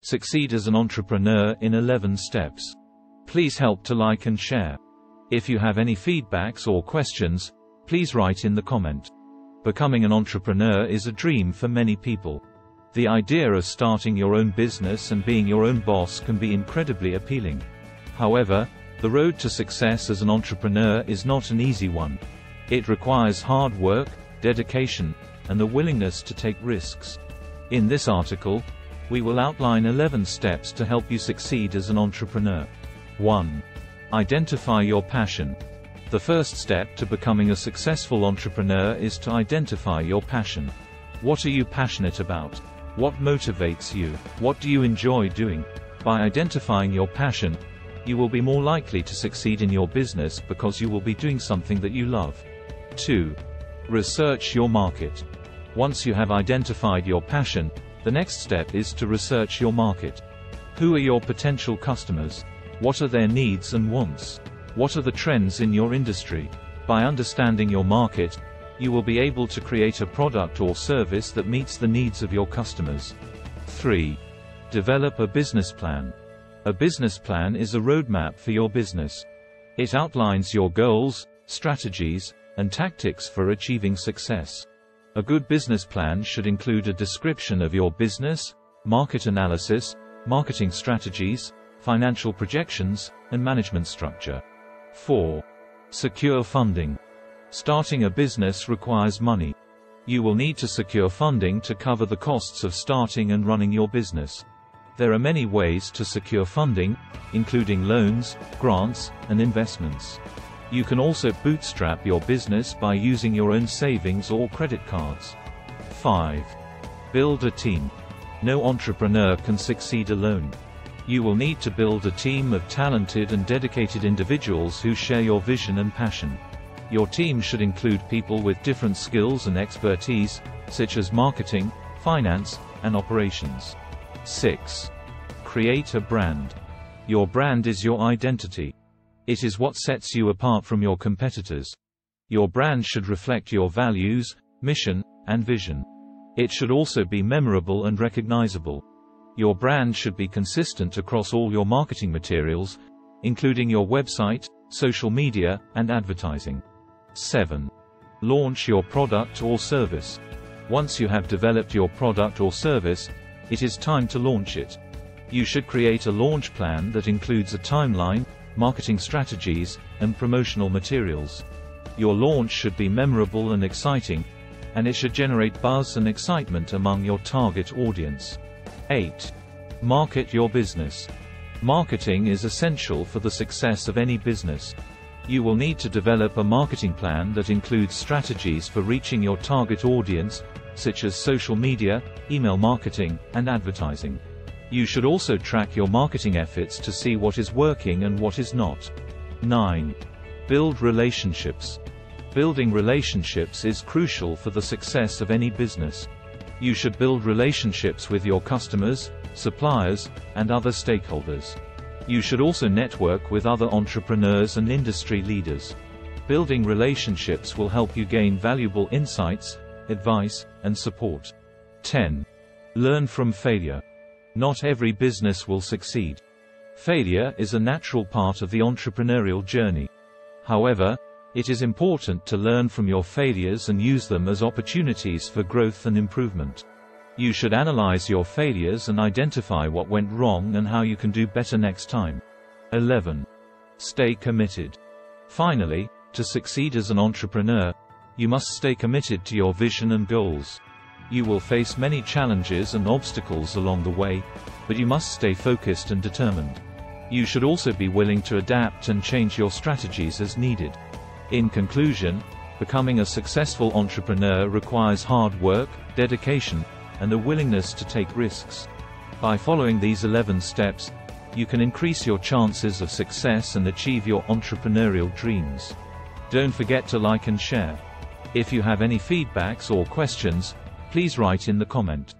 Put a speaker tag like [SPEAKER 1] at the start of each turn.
[SPEAKER 1] Succeed as an entrepreneur in 11 steps. Please help to like and share. If you have any feedbacks or questions, please write in the comment. Becoming an entrepreneur is a dream for many people. The idea of starting your own business and being your own boss can be incredibly appealing. However, the road to success as an entrepreneur is not an easy one. It requires hard work, dedication, and the willingness to take risks. In this article, we will outline 11 steps to help you succeed as an entrepreneur. 1. Identify your passion. The first step to becoming a successful entrepreneur is to identify your passion. What are you passionate about? What motivates you? What do you enjoy doing? By identifying your passion, you will be more likely to succeed in your business because you will be doing something that you love. 2. Research your market. Once you have identified your passion, the next step is to research your market. Who are your potential customers? What are their needs and wants? What are the trends in your industry? By understanding your market, you will be able to create a product or service that meets the needs of your customers. 3. Develop a business plan. A business plan is a roadmap for your business. It outlines your goals, strategies, and tactics for achieving success. A good business plan should include a description of your business, market analysis, marketing strategies, financial projections, and management structure. 4. Secure funding. Starting a business requires money. You will need to secure funding to cover the costs of starting and running your business. There are many ways to secure funding, including loans, grants, and investments. You can also bootstrap your business by using your own savings or credit cards. 5. Build a team. No entrepreneur can succeed alone. You will need to build a team of talented and dedicated individuals who share your vision and passion. Your team should include people with different skills and expertise, such as marketing, finance, and operations. 6. Create a brand. Your brand is your identity. It is what sets you apart from your competitors. Your brand should reflect your values, mission, and vision. It should also be memorable and recognizable. Your brand should be consistent across all your marketing materials, including your website, social media, and advertising. 7. Launch your product or service. Once you have developed your product or service, it is time to launch it. You should create a launch plan that includes a timeline, marketing strategies, and promotional materials. Your launch should be memorable and exciting, and it should generate buzz and excitement among your target audience. 8. Market your business. Marketing is essential for the success of any business. You will need to develop a marketing plan that includes strategies for reaching your target audience, such as social media, email marketing, and advertising. You should also track your marketing efforts to see what is working and what is not. 9. Build relationships. Building relationships is crucial for the success of any business. You should build relationships with your customers, suppliers, and other stakeholders. You should also network with other entrepreneurs and industry leaders. Building relationships will help you gain valuable insights, advice, and support. 10. Learn from failure. Not every business will succeed. Failure is a natural part of the entrepreneurial journey. However, it is important to learn from your failures and use them as opportunities for growth and improvement. You should analyze your failures and identify what went wrong and how you can do better next time. 11. Stay committed. Finally, to succeed as an entrepreneur, you must stay committed to your vision and goals. You will face many challenges and obstacles along the way, but you must stay focused and determined. You should also be willing to adapt and change your strategies as needed. In conclusion, becoming a successful entrepreneur requires hard work, dedication, and a willingness to take risks. By following these 11 steps, you can increase your chances of success and achieve your entrepreneurial dreams. Don't forget to like and share. If you have any feedbacks or questions, please write in the comment.